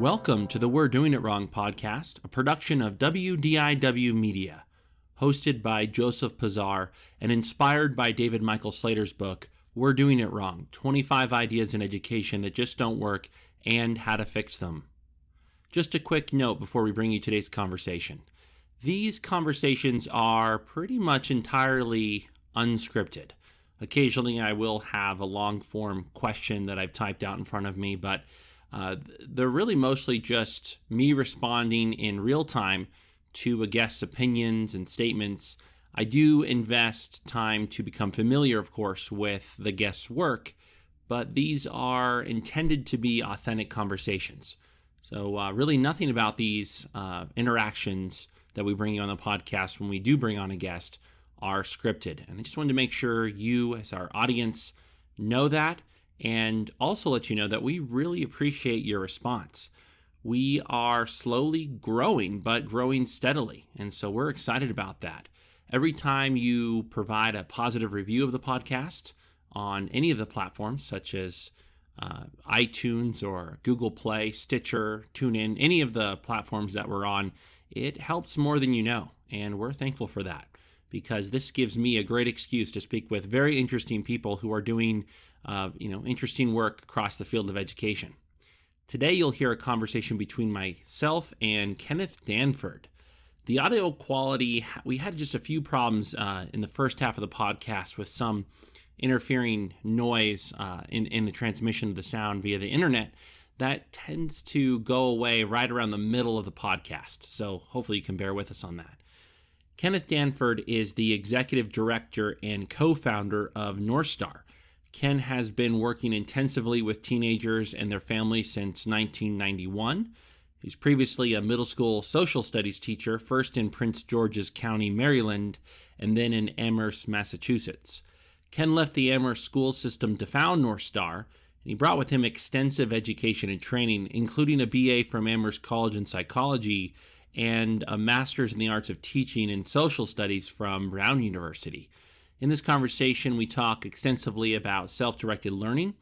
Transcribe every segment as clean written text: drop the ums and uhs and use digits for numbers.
Welcome to the We're Doing It Wrong podcast, a production of WDIW Media, hosted by Joseph Pazar and inspired by David Michael Slater's book, We're Doing It Wrong, 25 Ideas in Education That Just Don't Work and How to Fix Them. Just a quick note before we bring you today's conversation. These conversations are pretty much entirely unscripted. Occasionally I will have a long-form question that I've typed out in front of me, but they're really mostly just me responding in real time to a guest's opinions and statements. I do invest time to become familiar, of course, with the guest's work, but these are intended to be authentic conversations. So really nothing about these interactions that we bring you on the podcast when we do bring on a guest are scripted. And I just wanted to make sure you, as our audience, know that. And also let you know that we really appreciate your response. We are slowly growing, but growing steadily. And so we're excited about that. Every time you provide a positive review of the podcast on any of the platforms, such as iTunes or Google Play, Stitcher, TuneIn, any of the platforms that we're on, it helps more than you know. And we're thankful for that, because this gives me a great excuse to speak with very interesting people who are doing interesting work across the field of education. Today, you'll hear a conversation between myself and Kenneth Danford. The audio quality, we had just a few problems in the first half of the podcast with some interfering noise in the transmission of the sound via the internet. That tends to go away right around the middle of the podcast. So hopefully you can bear with us on that. Kenneth Danford is the executive director and co-founder of North Star. Ken has been working intensively with teenagers and their families since 1991. He's previously a middle school social studies teacher, first in Prince George's County, Maryland, and then in Amherst, Massachusetts. Ken left the Amherst school system to found North Star, and he brought with him extensive education and training, including a BA from Amherst College in Psychology and a master's in the arts of teaching and social studies from Brown University. In this conversation, we talk extensively about self-directed learning,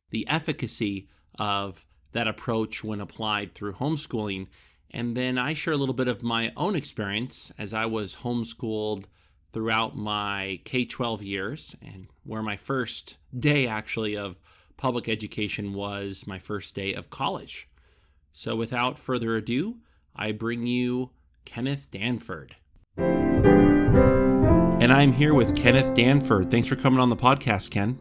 the efficacy of that approach when applied through homeschooling, and then I share a little bit of my own experience as I was homeschooled throughout my K-12 years, and where my first day actually of public education was my first day of college. So without further ado, I bring you Kenneth Danford. And I'm here with Kenneth Danford. Thanks for coming on the podcast, Ken.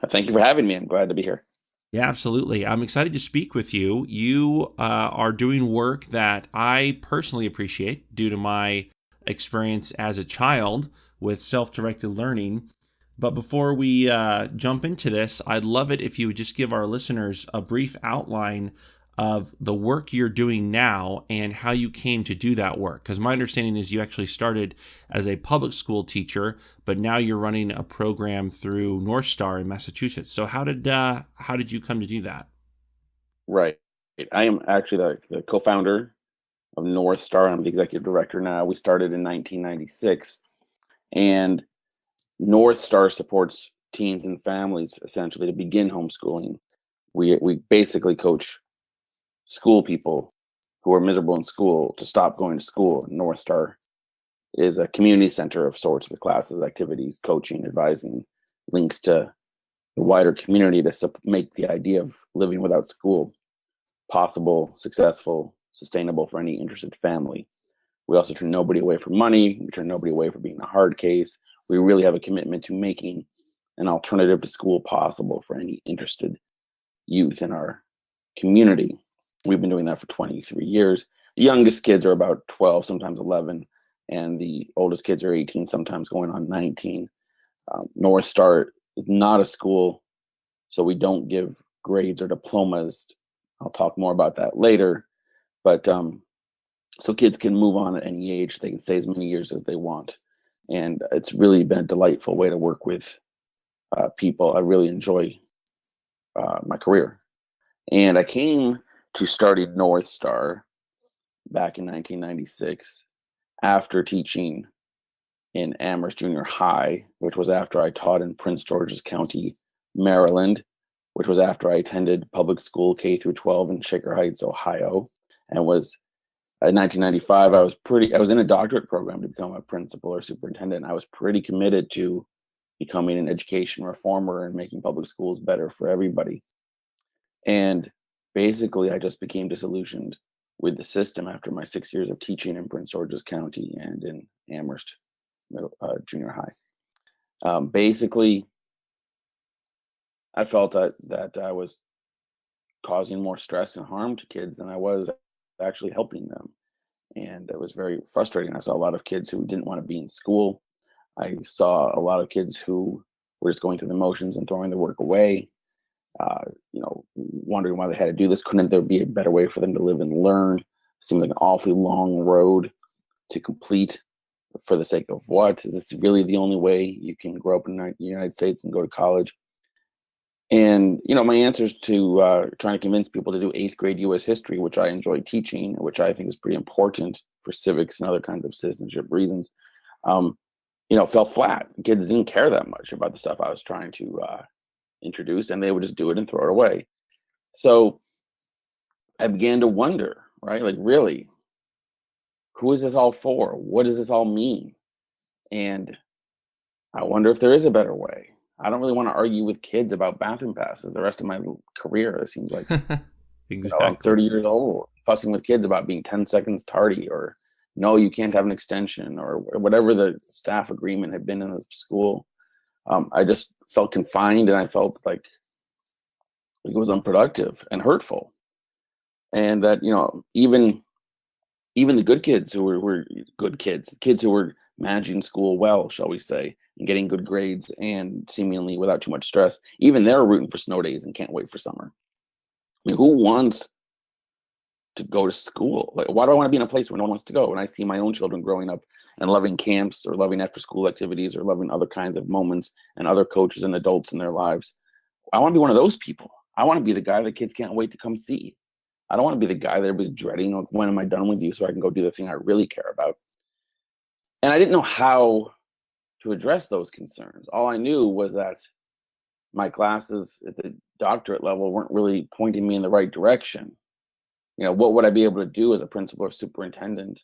Thank you for having me. I'm glad to be here. Yeah, absolutely. I'm excited to speak with you. You are doing work that I personally appreciate due to my experience as a child with self-directed learning. But before we jump into this, I'd love it if you would just give our listeners a brief outline of the work you're doing now and how you came to do that work. Because my understanding is you actually started as a public school teacher, but now you're running a program through North Star in Massachusetts. So how did you come to do that? Right. I am actually the co-founder of North Star. I'm the executive director now. We started in 1996, and North Star supports teens and families essentially to begin homeschooling. We basically coach school people who are miserable in school to stop going to school. North Star is a community center of sorts with classes, activities, coaching, advising, links to the wider community to make the idea of living without school possible, successful, sustainable for any interested family. We also turn nobody away from money. We turn nobody away from being a hard case. We really have a commitment to making an alternative to school possible for any interested youth in our community. We've been doing that for 23 years. The youngest kids are about 12, sometimes 11, and the oldest kids are 18, sometimes going on 19. North Star is not a school, so we don't give grades or diplomas. I'll talk more about that later. But so kids can move on at any age. They can stay as many years as they want. And it's really been a delightful way to work with people. I really enjoy my career. And I came to starting North Star back in 1996 after teaching in Amherst Junior High, which was after I taught in Prince George's County, Maryland, which was after I attended public school K through 12 in Shaker Heights, Ohio, and was in 1995. I was in a doctorate program to become a principal or superintendent. I was pretty committed to becoming an education reformer and making public schools better for everybody. And basically, I just became disillusioned with the system after my 6 years of teaching in Prince George's County and in Amherst Junior High. Basically, I felt that I was causing more stress and harm to kids than I was actually helping them. And it was very frustrating. I saw a lot of kids who didn't want to be in school. I saw a lot of kids who were just going through the motions and throwing the work away, wondering why they had to do this. Couldn't there be a better way for them to live and learn? It seemed like an awfully long road to complete. For the sake of what? Is this really the only way you can grow up in the United States and go to college? And, my answers to trying to convince people to do 8th grade U.S. history, which I enjoy teaching, which I think is pretty important for civics and other kinds of citizenship reasons, fell flat. Kids didn't care that much about the stuff I was trying to introduce, and they would just do it and throw it away. So I began to wonder, right? Like, really, who is this all for? What does this all mean? And I wonder if there is a better way. I don't really want to argue with kids about bathroom passes the rest of my career. It seems like Exactly. I'm 30 years old, fussing with kids about being 10 seconds tardy, or no, you can't have an extension, or whatever the staff agreement had been in the school. I just felt confined, and I felt like it was unproductive and hurtful. And that, even the good kids who were good kids who were managing school well, shall we say, and getting good grades and seemingly without too much stress, even they're rooting for snow days and can't wait for summer. I mean, who wants to go to school? Like, why do I want to be in a place where no one wants to go? And I see my own children growing up and loving camps or loving after school activities or loving other kinds of moments and other coaches and adults in their lives. I want to be one of those people. I want to be the guy that kids can't wait to come see. I don't want to be the guy that everybody's dreading. Like, when am I done with you so I can go do the thing I really care about? And I didn't know how to address those concerns. All I knew was that my classes at the doctorate level weren't really pointing me in the right direction. What would I be able to do as a principal or superintendent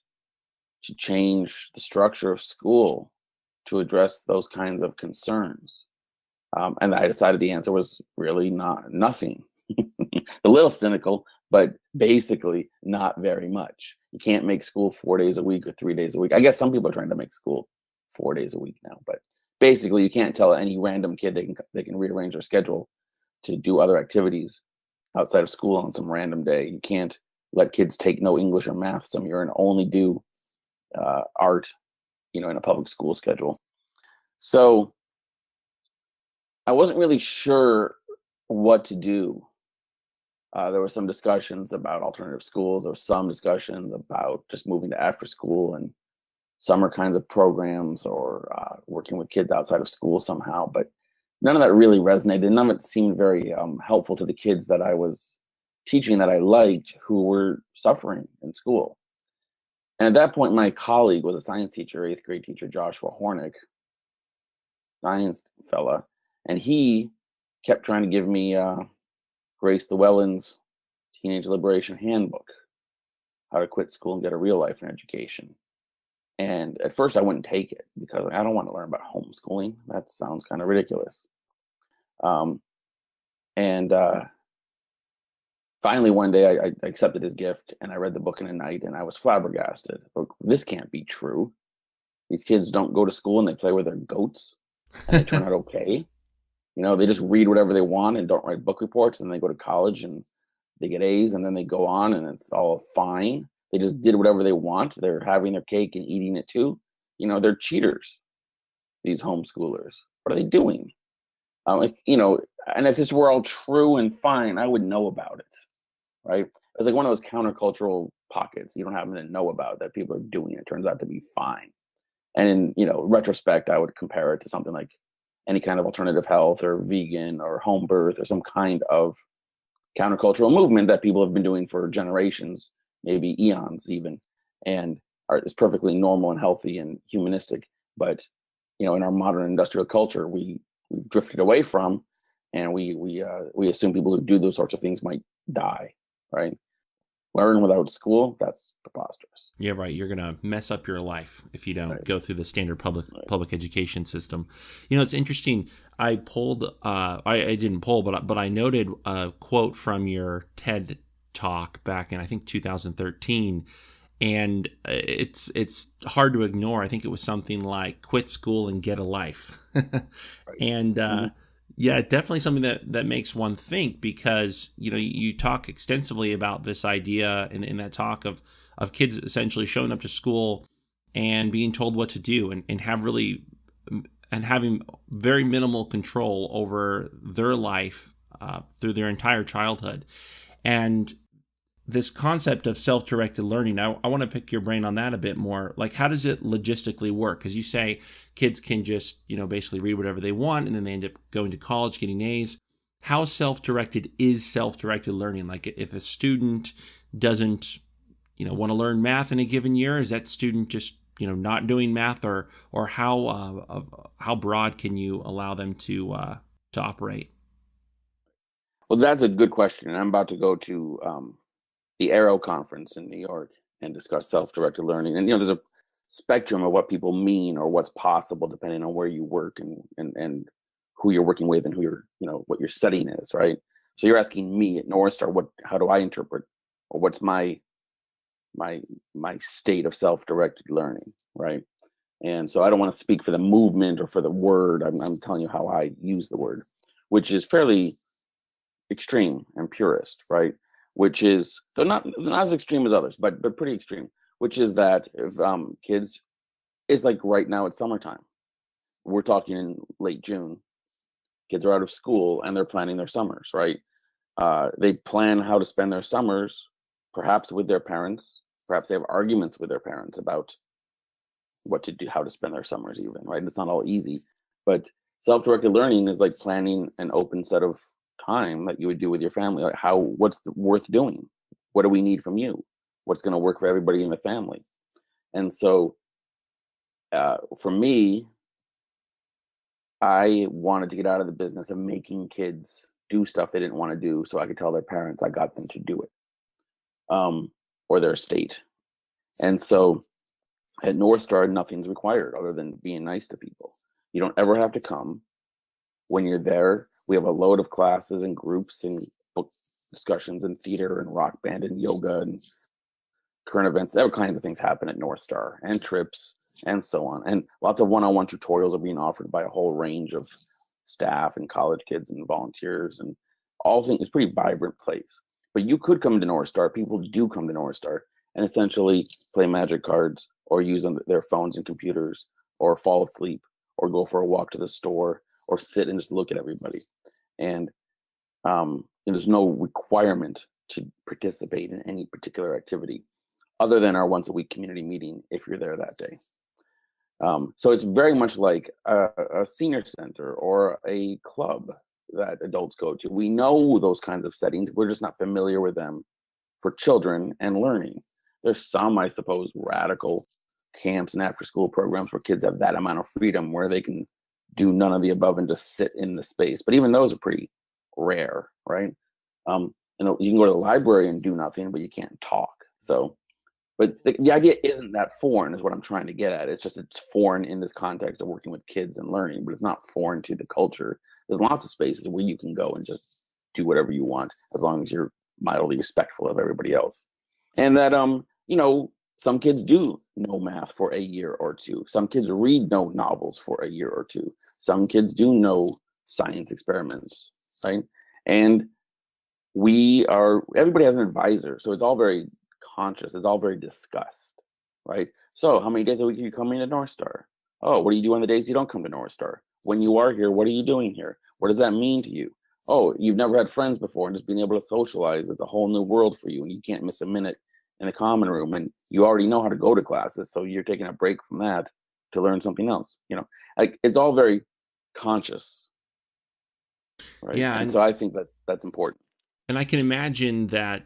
to change the structure of school to address those kinds of concerns? And I decided the answer was really nothing. A little cynical, but basically not very much. You can't make school 4 days a week or 3 days a week. I guess some people are trying to make school 4 days a week now, but basically you can't tell any random kid they can rearrange their schedule to do other activities outside of school on some random day. You can't let kids take no English or math some year and only do art, in a public school schedule. So I wasn't really sure what to do. There were some discussions about alternative schools. There were some discussions about just moving to after school and summer kinds of programs, or working with kids outside of school somehow. But none of that really resonated. None of it seemed very helpful to the kids that I was teaching that I liked, who were suffering in school. And at that point, my colleague was a science teacher, 8th grade teacher, Joshua Hornick, science fella. And he kept trying to give me Grace Llewellyn's Teenage Liberation Handbook, How to Quit School and Get a Real Life in Education. And at first I wouldn't take it because I don't want to learn about homeschooling. That sounds kind of ridiculous. Finally one day I accepted his gift and I read the book in a night, and I was flabbergasted. Look, this can't be true. These kids don't go to school and they play with their goats and they turn out okay. They just read whatever they want and don't write book reports, and they go to college and they get A's, and then they go on and it's all fine. They just did whatever they want. They're having their cake and eating it too. They're cheaters, these homeschoolers. What are they doing? And if this were all true and fine, I would know about it, right? It's like one of those countercultural pockets you don't happen to know about that people are doing. It turns out to be fine. And in, retrospect, I would compare it to something like any kind of alternative health or vegan or home birth or some kind of countercultural movement that people have been doing for generations, maybe eons even, and is perfectly normal and healthy and humanistic. But, in our modern industrial culture, we've drifted away from, and we assume people who do those sorts of things might die, right? Learn without school, that's preposterous. Yeah, right. You're going to mess up your life if you don't Right. go through the standard Right. public education system. It's interesting. I pulled, I didn't pull, but I noted a quote from your TED talk back in, I think, 2013. And it's hard to ignore. I think it was something like quit school and get a life. Right. And yeah, definitely something that makes one think, because you talk extensively about this idea in that talk of kids essentially showing up to school and being told what to do, and having very minimal control over their life through their entire childhood. And this concept of self-directed learning, I want to pick your brain on that a bit more. Like, how does it logistically work? Because you say kids can just, basically read whatever they want, and then they end up going to college, getting A's. How self-directed is self-directed learning? Like, if a student doesn't, want to learn math in a given year, is that student just, not doing math, or how broad can you allow them to operate? Well, that's a good question. I'm about to go to the Arrow conference in New York and discuss self-directed learning. And there's a spectrum of what people mean or what's possible depending on where you work and who you're working with and who you're what your setting is, right? So you're asking me at North Star, how do I interpret, or what's my state of self-directed learning, right? And so I don't want to speak for the movement or for the word. I'm telling you how I use the word, which is fairly extreme and purist, right? Which is, they're not as extreme as others, but pretty extreme. Which is that if kids, it's like right now it's summertime. We're talking in late June. Kids are out of school and they're planning their summers, right? They plan how to spend their summers, perhaps with their parents. Perhaps they have arguments with their parents about what to do, how to spend their summers, even, right? It's not all easy, but self-directed learning is like planning an open set of time that you would do with your family. Like, what's worth doing? What do we need from you? What's going to work for everybody in the family? And so for me, I wanted to get out of the business of making kids do stuff they didn't want to do, so I could tell their parents I got them to do it, or their state. And so at North Star, nothing's required other than being nice to people. You don't ever have to come. When you're there, we have a load of classes and groups and book discussions and theater and rock band and yoga and current events. All kinds of things happen at North Star, and trips and so on. And lots of one-on-one tutorials are being offered by a whole range of staff and college kids and volunteers, and all things. It's a pretty vibrant place. But you could come to North Star. People do come to North Star and essentially play magic cards or use their phones and computers, or fall asleep, or go for a walk to the store, or sit and just look at everybody. And there's no requirement to participate in any particular activity other than our once a week community meeting if you're there that day. So it's very much like a senior center or a club that adults go to. We know those kinds of settings. We're just not familiar with them for children and learning. There's some, I suppose, radical camps and after school programs where kids have that amount of freedom where they can do none of the above and just sit in the space. But even those are pretty rare, right? And you can go to the library and do nothing, but you can't talk. So, but the idea isn't that foreign, is what I'm trying to get at. It's foreign in this context of working with kids and learning, but it's not foreign to the culture. There's lots of spaces where you can go and just do whatever you want, as long as you're mildly respectful of everybody else. And that, some kids do know math for a year or two. Some kids read novels for a year or two. Some kids do know science experiments, right? And everybody has an advisor. So it's all very conscious. It's all very discussed, right? So how many days a week are you coming to North Star? Oh, what do you do on the days you don't come to North Star? When you are here, what are you doing here? What does that mean to you? Oh, you've never had friends before, and just being able to socialize, it's a whole new world for you, and you can't miss a minute in the common room, and you already know how to go to classes, so you're taking a break from that to learn something else. Like, it's all very conscious, right? Yeah, and so I think that's important. And I can imagine that,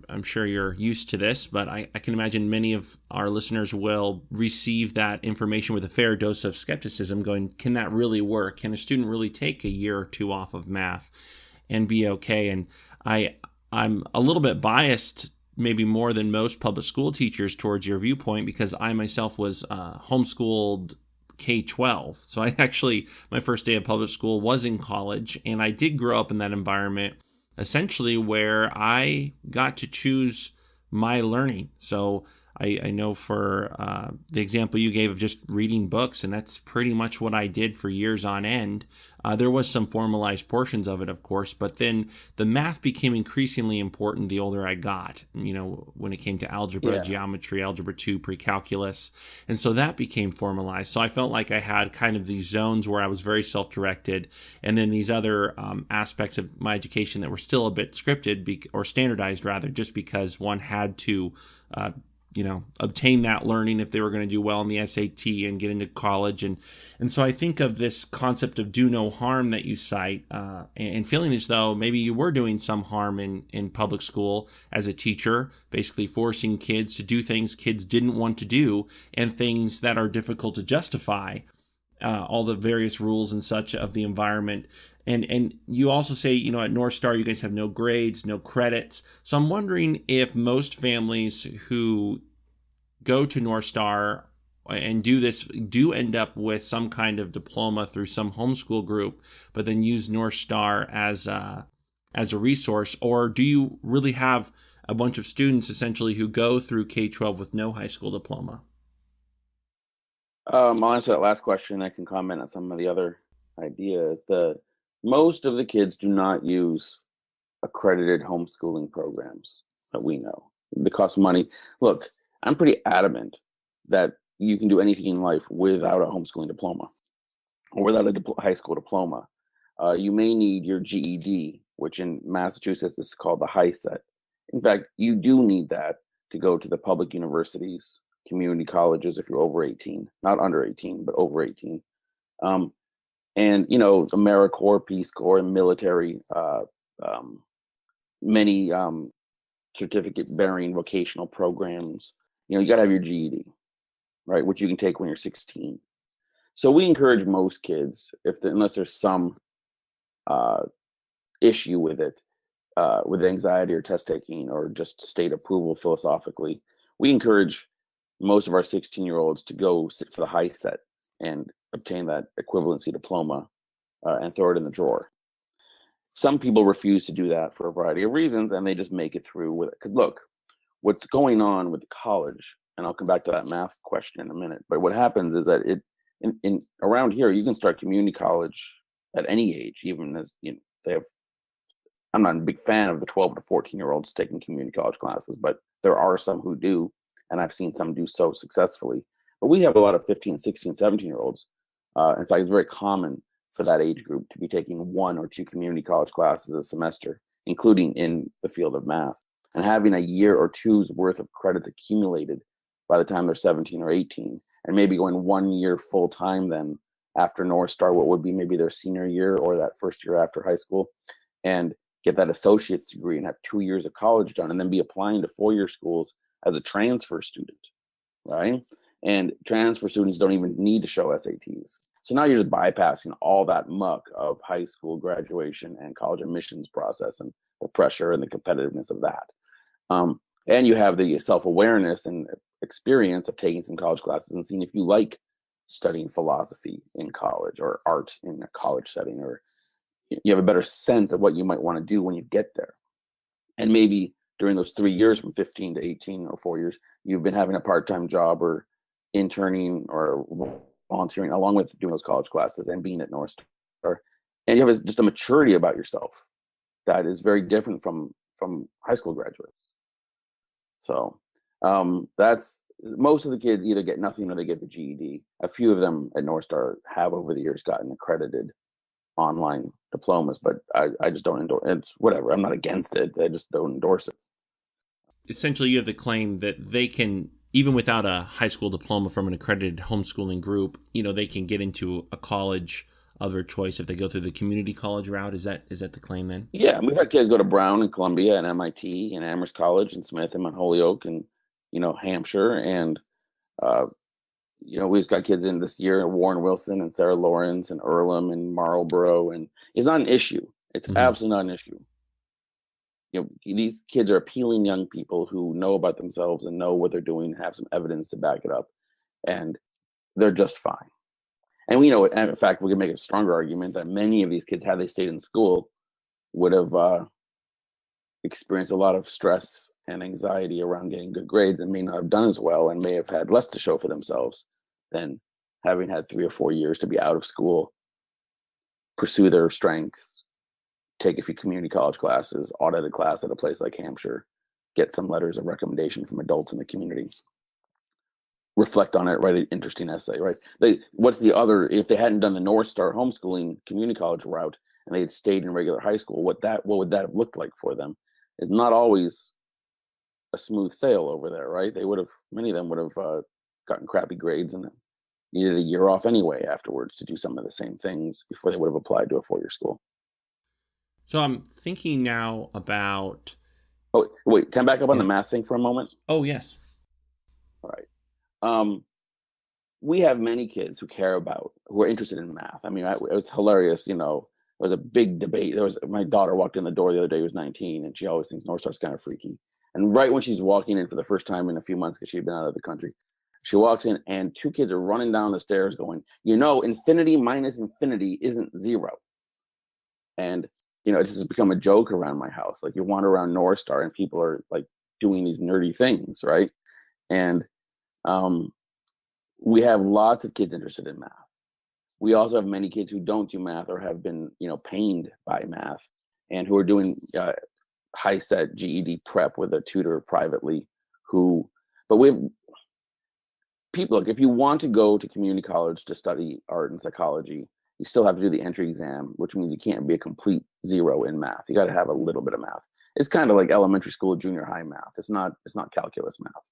I'm sure you're used to this, but I can imagine many of our listeners will receive that information with a fair dose of skepticism going, can that really work? Can a student really take a year or two off of math and be okay? And I'm a little bit biased, maybe more than most public school teachers, towards your viewpoint, because I myself was homeschooled K-12. So my first day of public school was in college, and I did grow up in that environment essentially where I got to choose my learning. So I know for the example you gave of just reading books, and that's pretty much what I did for years on end. There was some formalized portions of it, of course, but then the math became increasingly important the older I got, when it came to algebra, geometry, algebra 2, pre-calculus. And so that became formalized. So I felt like I had kind of these zones where I was very self-directed, and then these other aspects of my education that were still a bit scripted or standardized, rather, just because one had to obtain that learning if they were going to do well in the SAT and get into college. And so I think of this concept of do no harm that you cite, and feeling as though maybe you were doing some harm in public school as a teacher, basically forcing kids to do things kids didn't want to do and things that are difficult to justify, all the various rules and such of the environment. And you also say, at North Star, you guys have no grades, no credits. So I'm wondering if most families who go to North Star and do this do end up with some kind of diploma through some homeschool group, but then use North Star as a resource, or do you really have a bunch of students essentially who go through K-12 with no high school diploma? I'll answer that last question. I can comment on some of the other ideas. Most of the kids do not use accredited homeschooling programs that we know. They cost money. Look, I'm pretty adamant that you can do anything in life without a homeschooling diploma or without a high school diploma. You may need your GED, which in Massachusetts is called the high set. In fact, you do need that to go to the public universities, community colleges if you're over 18, not under 18, but over 18. And AmeriCorps, Peace Corps, and military, many certificate-bearing vocational programs. You got to have your GED, right, which you can take when you're 16. So we encourage most kids, unless there's some issue with it, with anxiety or test taking or just state approval philosophically, we encourage most of our 16-year-olds to go sit for the high set and obtain that equivalency diploma and throw it in the drawer. Some people refuse to do that for a variety of reasons, and they just make it through with it. Because look, what's going on with college, and I'll come back to that math question in a minute, but what happens is that in around here, you can start community college at any age, even as they have. I'm not a big fan of the 12 to 14-year-olds taking community college classes, but there are some who do, and I've seen some do so successfully. But we have a lot of 15, 16, 17-year-olds. In fact, it's very common for that age group to be taking 1 or 2 community college classes a semester, including in the field of math, and having a year or two's worth of credits accumulated by the time they're 17 or 18, and maybe going 1 year full time then after North Star, what would be maybe their senior year or that first year after high school, and get that associate's degree and have 2 years of college done, and then be applying to 4-year schools as a transfer student, right? And transfer students don't even need to show SATs. So now you're just bypassing all that muck of high school graduation and college admissions process and the pressure and the competitiveness of that. And you have the self-awareness and experience of taking some college classes and seeing if you like studying philosophy in college or art in a college setting, or you have a better sense of what you might want to do when you get there. And maybe during those 3 years from 15 to 18 or 4 years, you've been having a part-time job or interning or volunteering along with doing those college classes and being at North Star. And you have just a maturity about yourself that is very different from high school graduates. So that's most of the kids either get nothing or they get the GED. A few of them at North Star have over the years gotten accredited online diplomas, but I just don't endorse it. It's whatever. I'm not against it. I just don't endorse it. Essentially, you have the claim that they can, even without a high school diploma from an accredited homeschooling group, they can get into a college of their choice if they go through the community college route. Is that the claim then? Yeah, and we've had kids go to Brown and Columbia and MIT and Amherst College and Smith and Mount Holyoke and Hampshire and we've got kids in this year, Warren Wilson and Sarah Lawrence and Earlham and Marlboro, and it's not an issue. It's absolutely not an issue. These kids are appealing young people who know about themselves and know what they're doing, have some evidence to back it up, and they're just fine. And we know, in fact, we can make a stronger argument that many of these kids, had they stayed in school, would have experienced a lot of stress and anxiety around getting good grades and may not have done as well and may have had less to show for themselves than having had 3 or 4 years to be out of school, pursue their strengths, take a few community college classes, audit a class at a place like Hampshire, get some letters of recommendation from adults in the community, reflect on it, write an interesting essay, right? If they hadn't done the North Star homeschooling community college route and they had stayed in regular high school, what would that have looked like for them? It's not always a smooth sail over there, right? Many of them would have gotten crappy grades and needed a year off anyway afterwards to do some of the same things before they would have applied to a 4-year school. So I'm thinking now about... Oh, wait, can I back up on the math thing for a moment? Oh, yes. All right. We have many kids who are interested in math. I mean, it was hilarious, it was a big debate. My daughter walked in the door the other day, who was 19, and she always thinks North Star's kind of freaky. And right when she's walking in for the first time in a few months, because she'd been out of the country, she walks in and 2 kids are running down the stairs going, infinity minus infinity isn't 0. And, this has become a joke around my house. Like, you wander around North Star and people are like doing these nerdy things, right? And we have lots of kids interested in math. We also have many kids who don't do math or have been, pained by math and who are doing high set GED prep with a tutor privately but we have people, look, if you want to go to community college to study art and psychology, you still have to do the entry exam, which means you can't be a complete 0 in math. You got to have a little bit of math. It's kind of like elementary school, junior high math. It's not calculus math.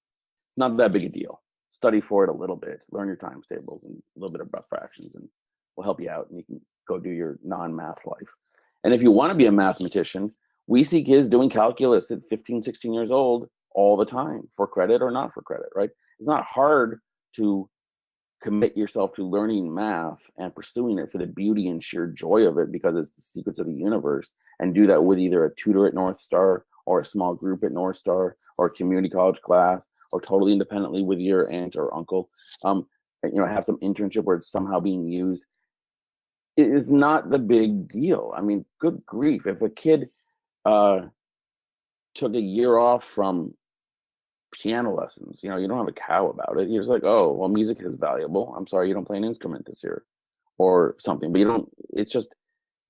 It's not that big a deal. Study for it a little bit, learn your times tables and a little bit about fractions, and we'll help you out and you can go do your non-math life. And if you want to be a mathematician, we see kids doing calculus at 15, 16 years old all the time, for credit or not for credit, right? It's not hard to commit yourself to learning math and pursuing it for the beauty and sheer joy of it because it's the secrets of the universe, and do that with either a tutor at North Star or a small group at North Star or a community college class or totally independently with your aunt or uncle. Have some internship where it's somehow being used. It is not the big deal. I mean, good grief. If a kid took a year off from piano lessons, you don't have a cow about it. You're just like, oh, well, music is valuable. I'm sorry you don't play an instrument this year or something. But it's just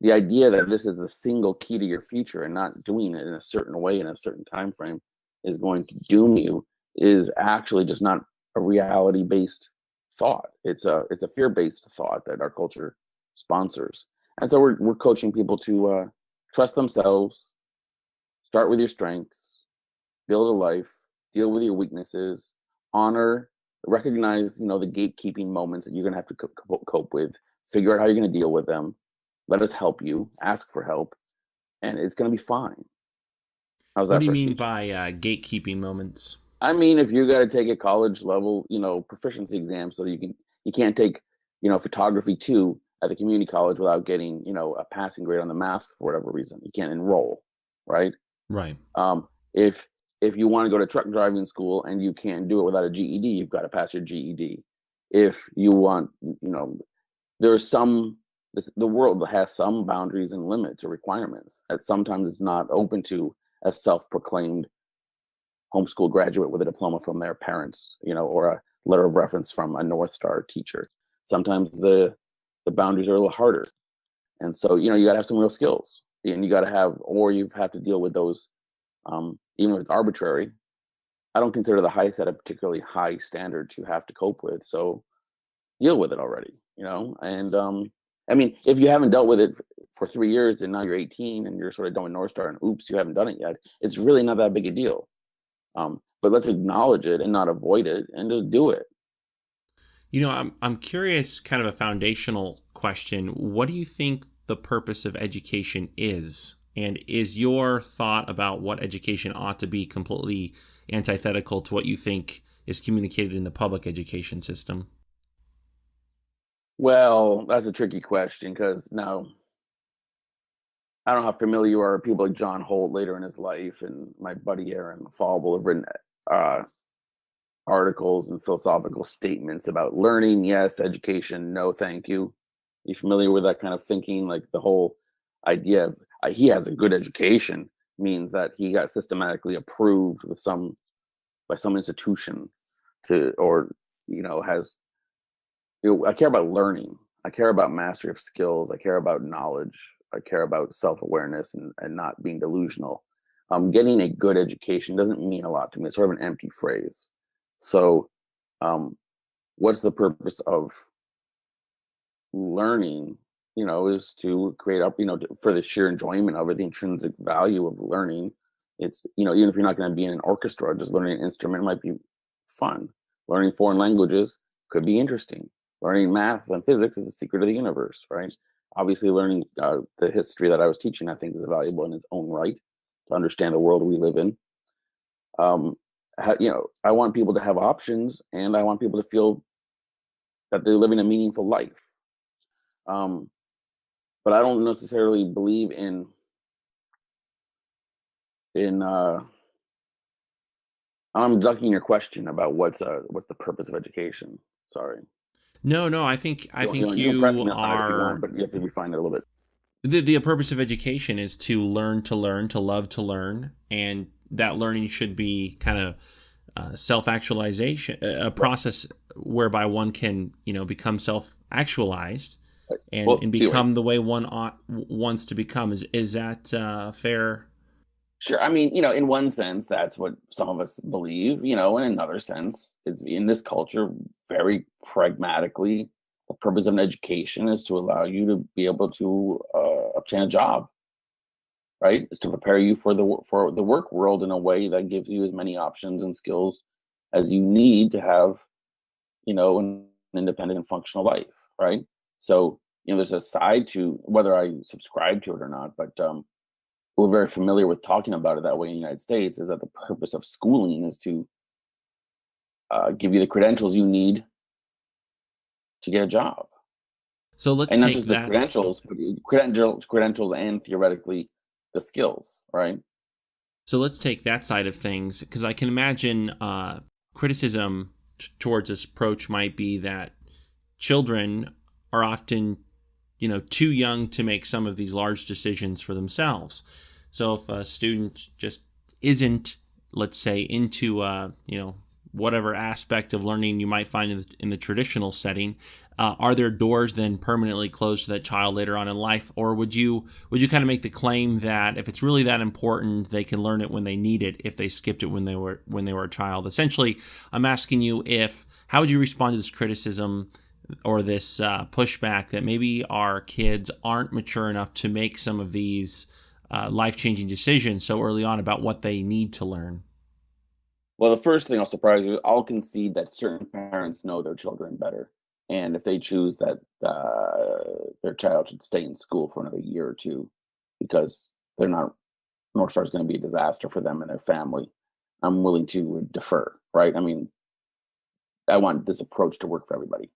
the idea that this is the single key to your future and not doing it in a certain way in a certain time frame is going to doom you is actually just not a reality-based thought. It's a fear-based thought that our culture sponsors. And so we're coaching people to trust themselves, start with your strengths, build a life, deal with your weaknesses, recognize, the gatekeeping moments that you're going to have to cope with, figure out how you're going to deal with them, let us help you, ask for help, and it's going to be fine. How's that? What do you mean by gatekeeping moments? I mean, if you got to take a college level, proficiency exam so that you can't take, photography 2 at the community college without getting, a passing grade on the math for whatever reason. You can't enroll, right? Right. If you want to go to truck driving school and you can't do it without a GED, you've got to pass your GED. If you want, the world has some boundaries and limits or requirements that sometimes it's not open to a self-proclaimed homeschool graduate with a diploma from their parents, or a letter of reference from a North Star teacher. Sometimes the boundaries are a little harder. And so, you got to have some real skills, and you have to deal with those, even if it's arbitrary. I don't consider the high set a particularly high standard to have to cope with. So deal with it already, and, I mean, if you haven't dealt with it for 3 years and now you're 18 and you're sort of doing North Star and oops, you haven't done it yet, it's really not that big a deal. But let's acknowledge it and not avoid it and just do it. I'm curious, kind of a foundational question. What do you think the purpose of education is? And is your thought about what education ought to be completely antithetical to what you think is communicated in the public education system? Well, that's a tricky question because now I don't know how familiar you are with people like John Holt later in his life, and my buddy Aaron Falble have written uh, articles and philosophical statements about learning, yes, education, no, thank you. You familiar with that kind of thinking? Like the whole idea of he has a good education means that he got systematically approved with some by some institution to, or has. I care about learning. I care about mastery of skills. I care about knowledge. I care about self awareness and not being delusional. Getting a good education doesn't mean a lot to me. It's sort of an empty phrase. So, um, what's the purpose of learning? Is to create up, for the sheer enjoyment of it, the intrinsic value of learning. It's, even if you're not going to be in an orchestra, just learning an instrument might be fun. Learning foreign languages could be interesting. Learning math and physics is the secret of the universe, right? Obviously, learning the history that I was teaching, I think, is valuable in its own right to understand the world we live in. I want people to have options, and I want people to feel that they're living a meaningful life. Um, but I don't necessarily believe in. I'm ducking your question about what's the purpose of education. Sorry. No, no, I think You can press you me on it if you want, are but you have to refine it a little bit. the purpose of education is to learn, to love to learn, and that learning should be kind of self actualization, a Right. process whereby one can become self actualized Right. and Well, anyway, become the way one wants to become. Is that fair? sure. I mean, in one sense, that's what some of us believe. In another sense, it's in this culture, very pragmatically, the purpose of an education is to allow you to be able to obtain a job, right? Is to prepare you for the work world in a way that gives you as many options and skills as you need to have, an independent and functional life, right? So, there's a side to whether I subscribe to it or not, but we're very familiar with talking about it that way in the United States. Is that the purpose of schooling is to give you the credentials you need to get a job, So let's and not take just the that. credentials, but credentials, and theoretically the skills, right? So let's take that side of things, because I can imagine criticism towards this approach might be that children are often, too young to make some of these large decisions for themselves. So if a student just isn't, let's say, into, whatever aspect of learning you might find in the traditional setting, are there doors then permanently closed to that child later on in life, or would you kind of make the claim that if it's really that important, they can learn it when they need it if they skipped it when they were a child? Essentially, I'm asking you, if how would you respond to this criticism or this pushback that maybe our kids aren't mature enough to make some of these life-changing decisions so early on about what they need to learn? Well, the first thing I'll surprise you, I'll concede that certain parents know their children better. And if they choose that their child should stay in school for another year or two because they're not, North Star is going to be a disaster for them and their family, I'm willing to defer, right? I mean, I want this approach to work for everybody.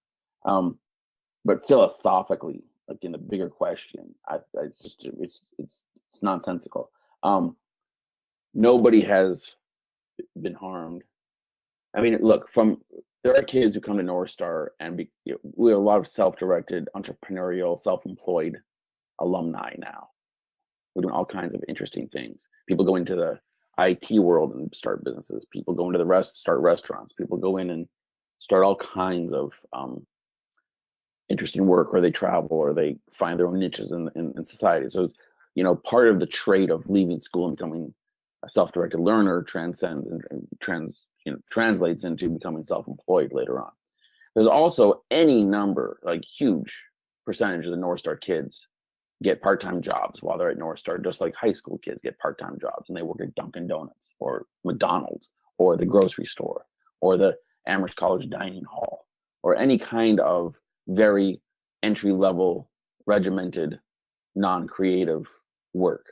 Um, but philosophically, like in the bigger question, I just it's nonsensical. Nobody has been harmed. I mean, look, there are kids who come to North Star and we have a lot of self-directed, entrepreneurial, self-employed alumni now. We're doing all kinds of interesting things. People go into the IT world and start businesses. People go into start restaurants. People go in and start all kinds of interesting work, or they travel, or they find their own niches in society. So, part of the trait of leaving school and becoming a self-directed learner transcends and translates into becoming self-employed later on. There's also any number, like huge percentage of the North Star kids get part-time jobs while they're at North Star, just like high school kids get part-time jobs and they work at Dunkin' Donuts or McDonald's or the grocery store or the Amherst College dining hall. or any kind of very entry level, regimented, non creative work.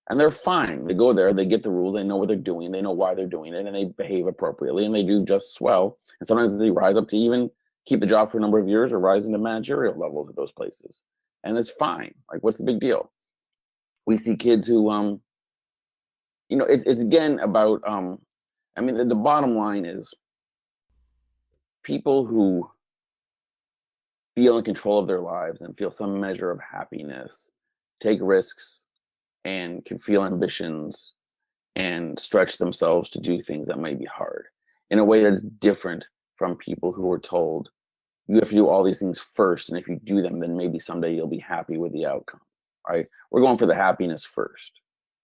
And they're fine. They go there, they get the rules, they know what they're doing, they know why they're doing it, and they behave appropriately, and they do just swell. And sometimes they rise up to even keep the job for a number of years or rise into managerial levels at those places. And it's fine. Like, what's the big deal? We see kids who, it's again about, I mean, the bottom line is people who feel in control of their lives and feel some measure of happiness, take risks, and can feel ambitions and stretch themselves to do things that might be hard in a way that's different from people who are told you have to do all these things first, and if you do them, then maybe someday you'll be happy with the outcome. Right? We're going for the happiness first.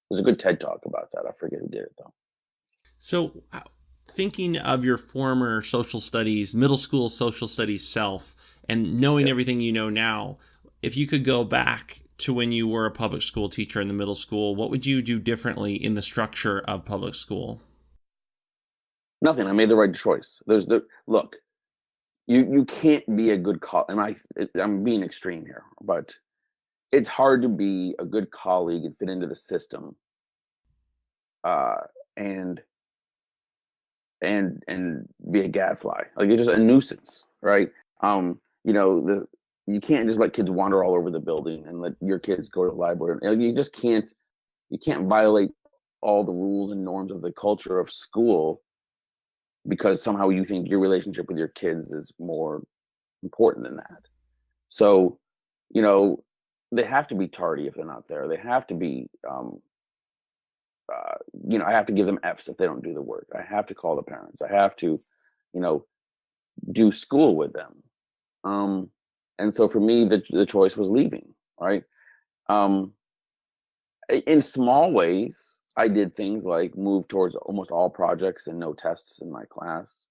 There's a good TED talk about that. I forget who did it though. So, thinking of your former social studies, middle school social studies self, and knowing everything you know now, if you could go back to when you were a public school teacher in the middle school, what would you do differently in the structure of public school? Nothing. I made the right choice. Look. You can't be a good I'm being extreme here, but it's hard to be a good colleague and fit into the system, uh, and and be a gadfly. Like, it's just a nuisance, right? You can't just let kids wander all over the building and let your kids go to the library. Like, you just can't. You can't violate all the rules and norms of the culture of school because somehow you think your relationship with your kids is more important than that. So, you know, they have to be tardy if they're not there. They have to be, I have to give them F's if they don't do the work. I have to call the parents. I have to, you know, do school with them. And so for me, the choice was leaving, right? Um, in small ways, I did things like move towards almost all projects and no tests in my class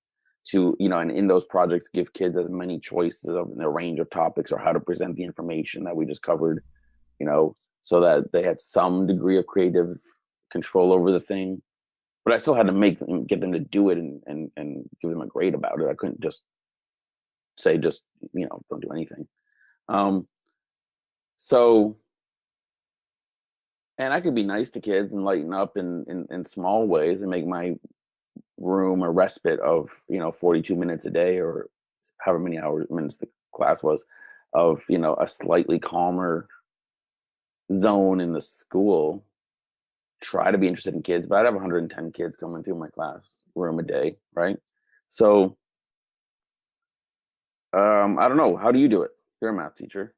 to, and in those projects, give kids as many choices of their range of topics or how to present the information that we just covered, so that they had some degree of creative control over the thing. But I still had to get them to do it and give them a grade about it. I couldn't just say, don't do anything. So, and I could be nice to kids and lighten up in small ways and make my room a respite of 42 minutes a day or however many minutes the class was of a slightly calmer zone in the school. Try to be interested in kids, but I'd have 110 kids coming through my class room a day, right? So I don't know, how do you do it? You're a math teacher.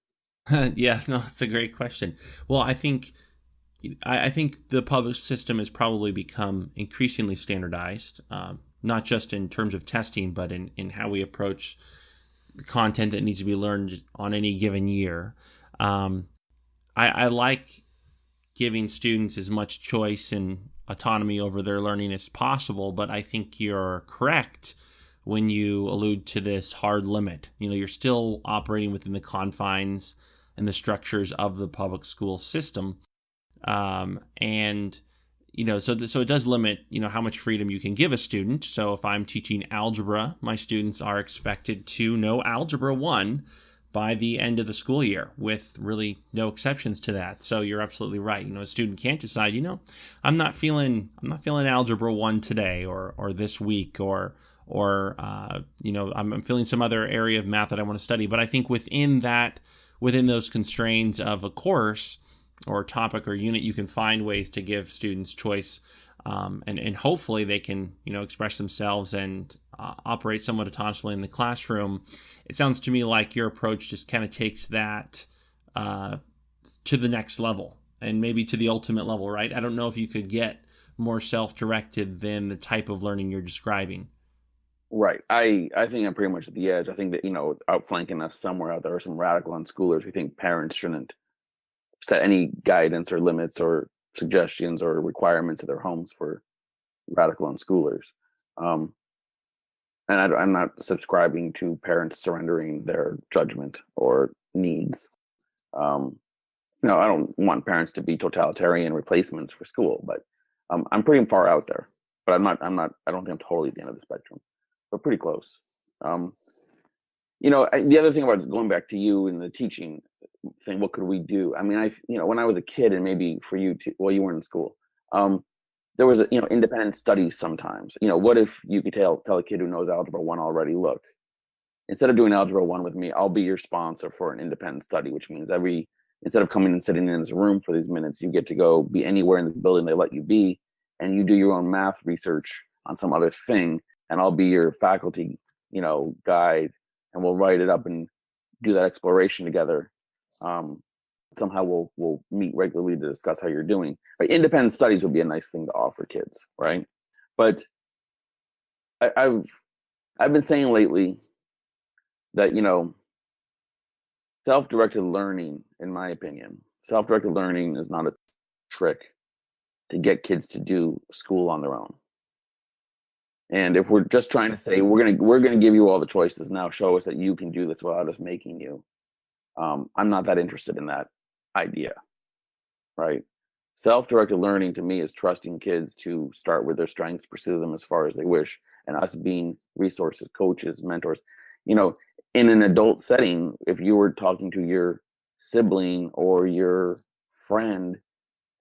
Yeah, no, it's a great question. Well, I think the public system has probably become increasingly standardized, not just in terms of testing, but in how we approach the content that needs to be learned on any given year. I like giving students as much choice and autonomy over their learning as possible, but I think you're correct when you allude to this hard limit. You're still operating within the confines and the structures of the public school system. And so it does limit, how much freedom you can give a student. So if I'm teaching algebra, my students are expected to know Algebra 1 by the end of the school year, with really no exceptions to that. So you're absolutely right. A student can't decide, I'm not feeling Algebra 1 today or this week or I'm feeling some other area of math that I want to study. But I think within those constraints of a course or topic or unit, you can find ways to give students choice, and hopefully they can express themselves and operate somewhat autonomously in the classroom. It sounds to me like your approach just kind of takes that to the next level and maybe to the ultimate level, right? I don't know if you could get more self-directed than the type of learning you're describing. Right. I think I'm pretty much at the edge. I think that, outflanking us somewhere out there are some radical unschoolers who think parents shouldn't set any guidance or limits or suggestions or requirements of their homes for radical unschoolers. And I'm not subscribing to parents surrendering their judgment or needs. I don't want parents to be totalitarian replacements for school, but I'm pretty far out there. But I'm not. I don't think I'm totally at the end of the spectrum, but pretty close. The other thing about going back to you and the teaching thing, what could we do? I mean, when I was a kid, and maybe for you too, well, you weren't in school. Um, there was, independent studies sometimes. What if you could tell a kid who knows Algebra 1 already, look, instead of doing Algebra 1 with me, I'll be your sponsor for an independent study, which means instead of coming and sitting in this room for these minutes, you get to go be anywhere in this building they let you be, and you do your own math research on some other thing, and I'll be your faculty, guide, and we'll write it up and do that exploration together. Um, Somehow we'll meet regularly to discuss how you're doing. But independent studies would be a nice thing to offer kids, right? But I've been saying lately that self-directed learning, in my opinion, self-directed learning is not a trick to get kids to do school on their own. And if we're just trying to say we're gonna give you all the choices now, show us that you can do this without us making you, I'm not that interested in that idea, right? Self-directed learning to me is trusting kids to start with their strengths, pursue them as far as they wish, and us being resources, coaches, mentors. In an adult setting, if you were talking to your sibling or your friend,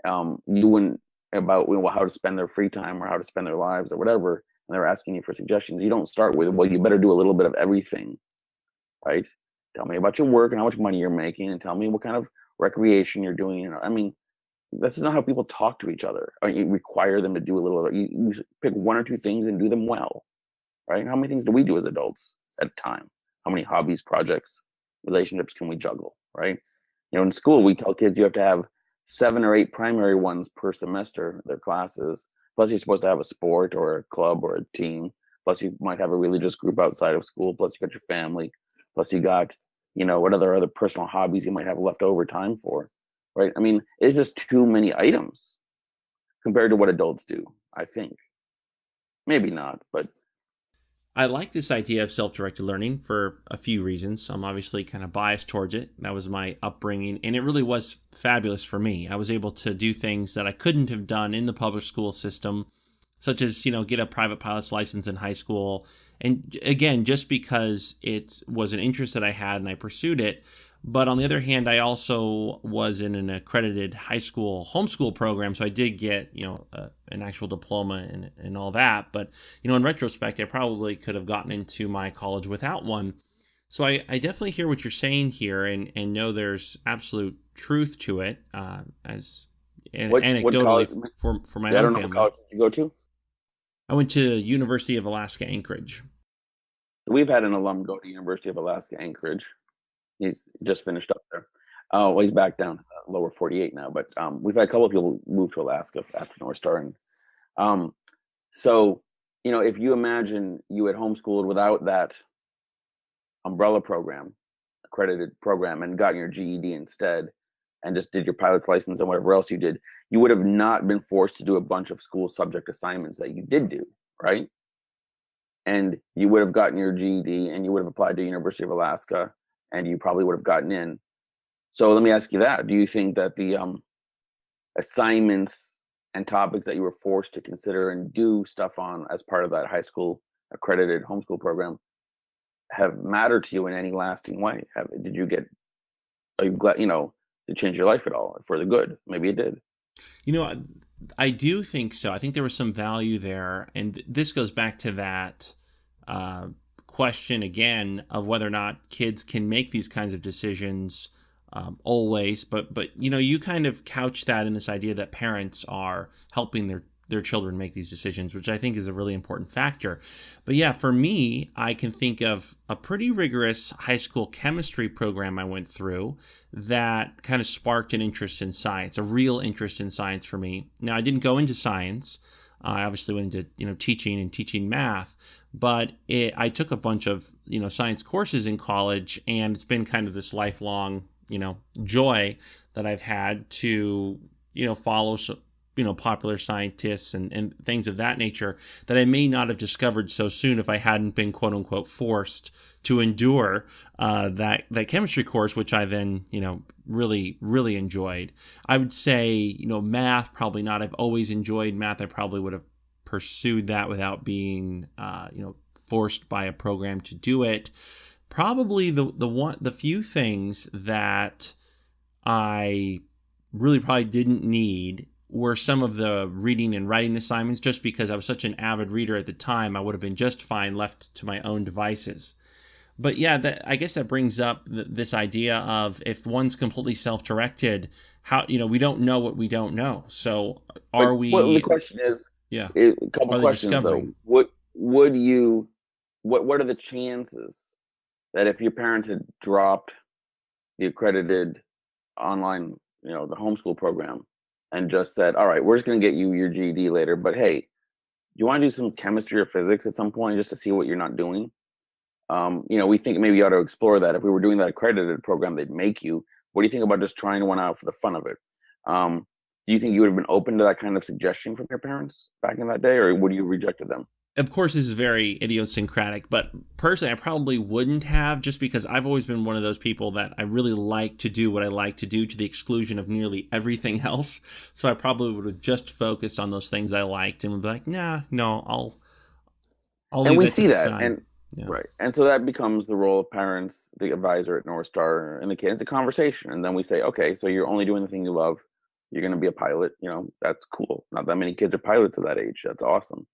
you wouldn't about how to spend their free time or how to spend their lives or whatever, and they're asking you for suggestions. You don't start with, well, you better do a little bit of everything, right? Tell me about your work and how much money you're making, and tell me what kind of recreation you're doing. I mean, this is not how people talk to each other. You require them to do a little. You pick one or two things and do them well, right? How many things do we do as adults at a time? How many hobbies, projects, relationships can we juggle, right? In school, we tell kids you have to have 7 or 8 primary ones per semester, their classes. Plus, you're supposed to have a sport or a club or a team. Plus, you might have a religious group outside of school. Plus, you got your family. Plus, you got, what other personal hobbies you might have leftover time for, right? I mean, it's just too many items compared to what adults do, I think. Maybe not, but I like this idea of self-directed learning for a few reasons. I'm obviously kind of biased towards it. That was my upbringing, and it really was fabulous for me. I was able to do things that I couldn't have done in the public school system, such as, get a private pilot's license in high school. And again, just because it was an interest that I had and I pursued it. But on the other hand, I also was in an accredited high school homeschool program. So I did get, an actual diploma and all that. But, in retrospect, I probably could have gotten into my college without one. So I definitely hear what you're saying here and know there's absolute truth to it as anecdotally for my own I don't know family. what college did you go to? I went to University of Alaska Anchorage. We've had an alum go to University of Alaska Anchorage. He's just finished up there. Well, he's back down lower 48 now, but we've had a couple of people move to Alaska after North Star. And so, if you imagine you had homeschooled without that umbrella program, accredited program, and gotten your GED instead, and just did your pilot's license and whatever else you did, you would have not been forced to do a bunch of school subject assignments that you did do, right? And you would have gotten your GED and you would have applied to University of Alaska and you probably would have gotten in. So let me ask you that. Do you think that the assignments and topics that you were forced to consider and do stuff on as part of that high school accredited homeschool program have mattered to you in any lasting way? Are you glad, to change your life at all for the good? Maybe it did. I do think so. I think there was some value there. And this goes back to that question again of whether or not kids can make these kinds of decisions always. But you kind of couch that in this idea that parents are helping their children make these decisions, which I think is a really important factor. But yeah, for me, I can think of a pretty rigorous high school chemistry program I went through that kind of sparked an interest in science, a real interest in science for me. Now, I didn't go into science. I obviously went into teaching math, but I took a bunch of science courses in college, and it's been kind of this lifelong joy that I've had to follow popular scientists and things of that nature that I may not have discovered so soon if I hadn't been quote unquote forced to endure that chemistry course, which I then really, really enjoyed. I would say math, probably not. I've always enjoyed math. I probably would have pursued that without being forced by a program to do it. Probably the few things that I really probably didn't need were some of the reading and writing assignments, just because I was such an avid reader at the time. I would have been just fine left to my own devices. But yeah, I guess that brings up this idea of, if one's completely self-directed, how, we don't know what we don't know. So But are what the we, question is, yeah, a couple are they questions though. discovering? What are the chances that if your parents had dropped the accredited online, the homeschool program, and just said, all right, we're just going to get you your GED later, but hey, you want to do some chemistry or physics at some point just to see what you're not doing? We think maybe you ought to explore that. If we were doing that accredited program, they'd make you. What do you think about just trying one out for the fun of it? Do you think you would have been open to that kind of suggestion from your parents back in that day, or would you have rejected them? Of course, this is very idiosyncratic, but personally, I probably wouldn't have, just because I've always been one of those people that I really like to do what I like to do to the exclusion of nearly everything else. So I probably would have just focused on those things I liked and would be like, nah, no, I'll And leave we that to see the that, side. and Yeah. right, and so that becomes the role of parents, the advisor at North Star, and the kids. A conversation, and then we say, okay, so you're only doing the thing you love. You're going to be a pilot. That's cool. Not that many kids are pilots at that age. That's awesome.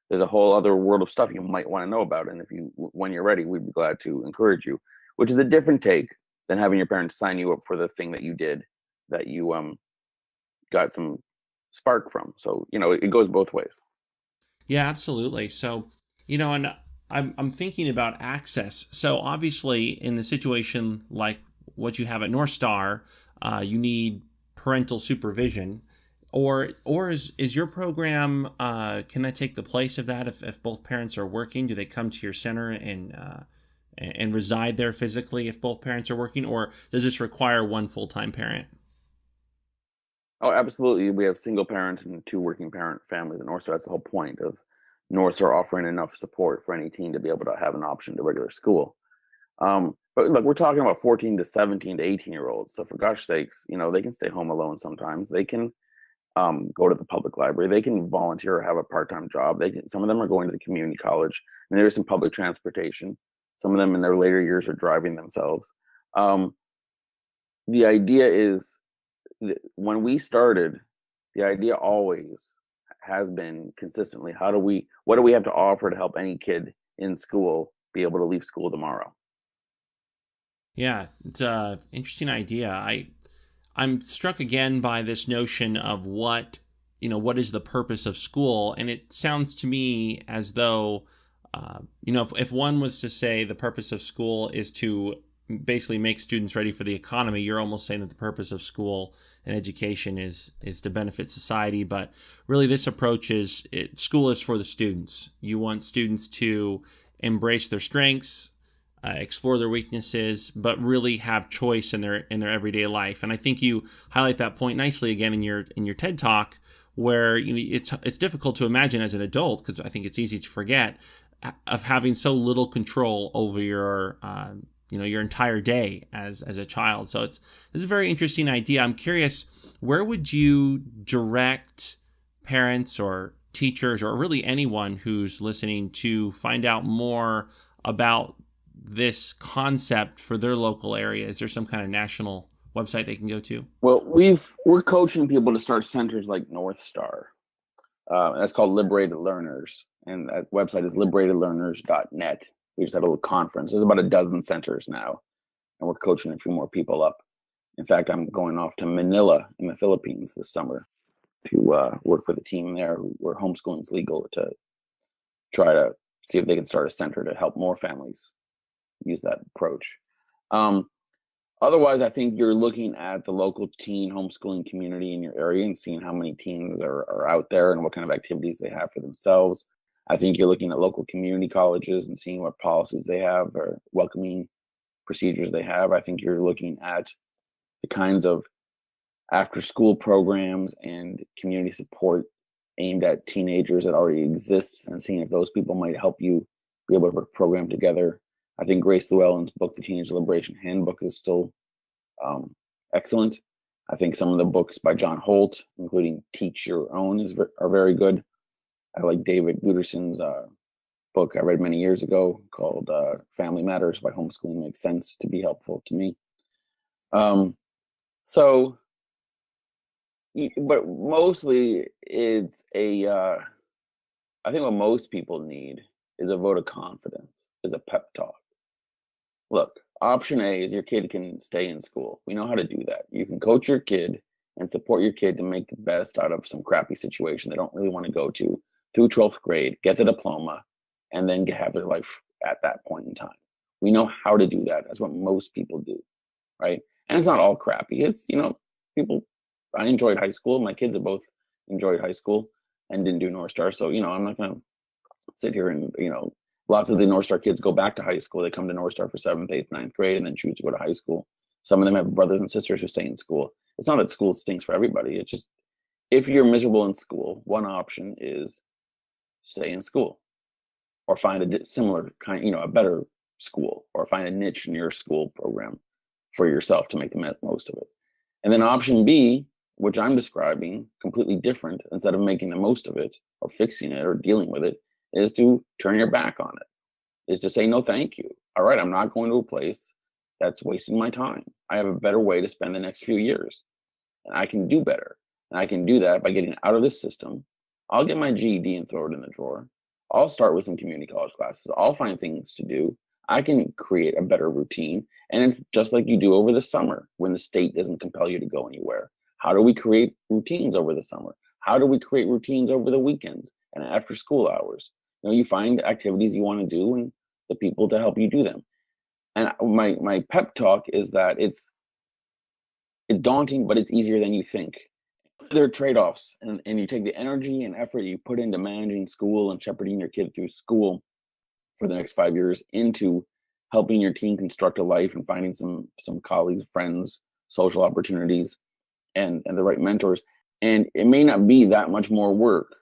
There's a whole other world of stuff you might want to know about, and when you're ready, we'd be glad to encourage you. Which is a different take than having your parents sign you up for the thing that you did, that you got some spark from. So it goes both ways. Yeah, absolutely. So, and I'm thinking about access. So obviously, in the situation like what you have at North Star, you need parental supervision. Or is your program, can that take the place of that if both parents are working? Do they come to your center and reside there physically if both parents are working, or does this require one full-time parent? Oh, absolutely. We have single parent and two working parent families at North Star. That's the whole point of North Star offering enough support for any teen to be able to have an option to regular school. But look, we're talking about 14 to 17 to 18-year-olds. So for gosh sakes, they can stay home alone sometimes. They can go to the public library. They can volunteer or have a part-time job. Some of them are going to the community college, and there's some public transportation. Some of them in their later years are driving themselves. The idea is, when we started, the idea always has been consistently, what do we have to offer to help any kid in school be able to leave school tomorrow? Yeah, it's an interesting idea. I'm struck again by this notion of what is the purpose of school, and it sounds to me as though, if one was to say the purpose of school is to basically make students ready for the economy, you're almost saying that the purpose of school and education is to benefit society. But really, this approach school is for the students. You want students to embrace their strengths, explore their weaknesses, but really have choice in their everyday life. And I think you highlight that point nicely again in your TED Talk, where it's difficult to imagine as an adult, because I think it's easy to forget, of having so little control over your entire day as a child. So this is a very interesting idea. I'm curious, where would you direct parents or teachers, or really anyone who's listening, to find out more about this concept for their local area? Is there some kind of national website they can go to? Well, we're coaching people to start centers like North Star. That's called Liberated Learners, and that website is liberatedlearners.net. We just had a little conference. There's about a dozen centers now, and we're coaching a few more people up. In fact, I'm going off to Manila in the Philippines this summer to work with a team there where homeschooling is legal, to try to see if they can start a center to help more families use that approach. Otherwise, I think you're looking at the local teen homeschooling community in your area and seeing how many teens are out there and what kind of activities they have for themselves. I think you're looking at local community colleges and seeing what policies they have or welcoming procedures they have. I think you're looking at the kinds of after school programs and community support aimed at teenagers that already exists, and seeing if those people might help you be able to put a program together. I think Grace Llewellyn's book, The Teenage Liberation Handbook, is still excellent. I think some of the books by John Holt, including Teach Your Own, are very good. I like David Guterson's book I read many years ago called Family Matters, Why Homeschooling Makes Sense, to be helpful to me. Um, so, but mostly it's I think what most people need is a vote of confidence, is a pep talk. Look, option A is your kid can stay in school. We know how to do that. You can coach your kid and support your kid to make the best out of some crappy situation they don't really want to go to through 12th grade, get the diploma, and then have their life at that point in time. We know how to do that. That's what most people do, right? And it's not all crappy. It's, people, I enjoyed high school. My kids have both enjoyed high school and didn't do North Star. So, I'm not going to sit here and, lots of the North Star kids go back to high school. They come to North Star for 7th, 8th, 9th grade and then choose to go to high school. Some of them have brothers and sisters who stay in school. It's not that school stinks for everybody. It's just, if you're miserable in school, one option is stay in school or find a similar kind, a better school, or find a niche in your school program for yourself to make the most of it. And then option B, which I'm describing, completely different, instead of making the most of it or fixing it or dealing with it, is to turn your back on it, is to say, no, thank you. All right, I'm not going to a place that's wasting my time. I have a better way to spend the next few years, and I can do better. And I can do that by getting out of this system. I'll get my GED and throw it in the drawer. I'll start with some community college classes. I'll find things to do. I can create a better routine. And it's just like you do over the summer when the state doesn't compel you to go anywhere. How do we create routines over the summer? How do we create routines over the weekends and after school hours? You find activities you want to do and the people to help you do them. And my pep talk is that it's daunting, but it's easier than you think. There are trade-offs, and you take the energy and effort you put into managing school and shepherding your kid through school for the next 5 years into helping your team construct a life and finding some colleagues, friends, social opportunities, and the right mentors. And it may not be that much more work,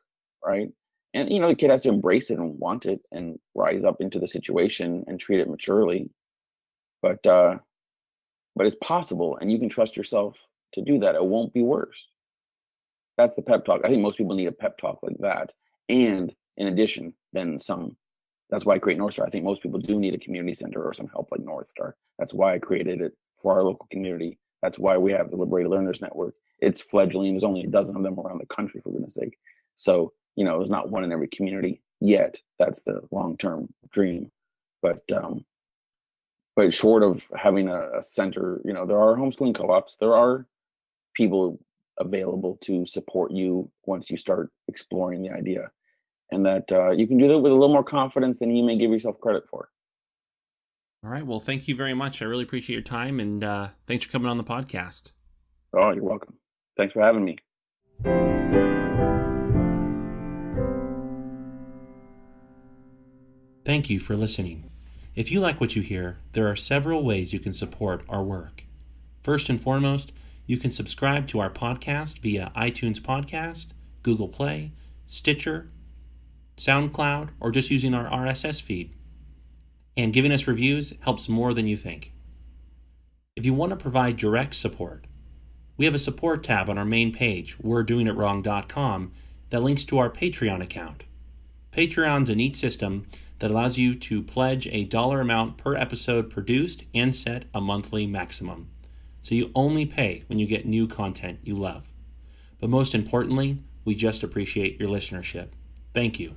right? And the kid has to embrace it and want it and rise up into the situation and treat it maturely. But it's possible, and you can trust yourself to do that. It won't be worse. That's the pep talk. I think most people need a pep talk like that. And in addition, then some. That's why I create North Star. I think most people do need a community center or some help like North Star. That's why I created it for our local community. That's why we have the Liberated Learners Network. It's fledgling. There's only a dozen of them around the country, for goodness sake. So, there's not one in every community yet. That's the long-term dream. But short of having a center, there are homeschooling co-ops. There are people available to support you once you start exploring the idea, and that you can do that with a little more confidence than you may give yourself credit for. All right. Well, thank you very much. I really appreciate your time, and thanks for coming on the podcast. Oh, you're welcome. Thanks for having me. Thank you for listening. If you like what you hear, there are several ways you can support our work. First and foremost, you can subscribe to our podcast via iTunes Podcast, Google Play, Stitcher, SoundCloud, or just using our RSS feed. And giving us reviews helps more than you think. If you want to provide direct support, we have a support tab on our main page, we'redoingitwrong.com, that links to our Patreon account. Patreon's a neat system that allows you to pledge a dollar amount per episode produced and set a monthly maximum. So you only pay when you get new content you love. But most importantly, we just appreciate your listenership. Thank you.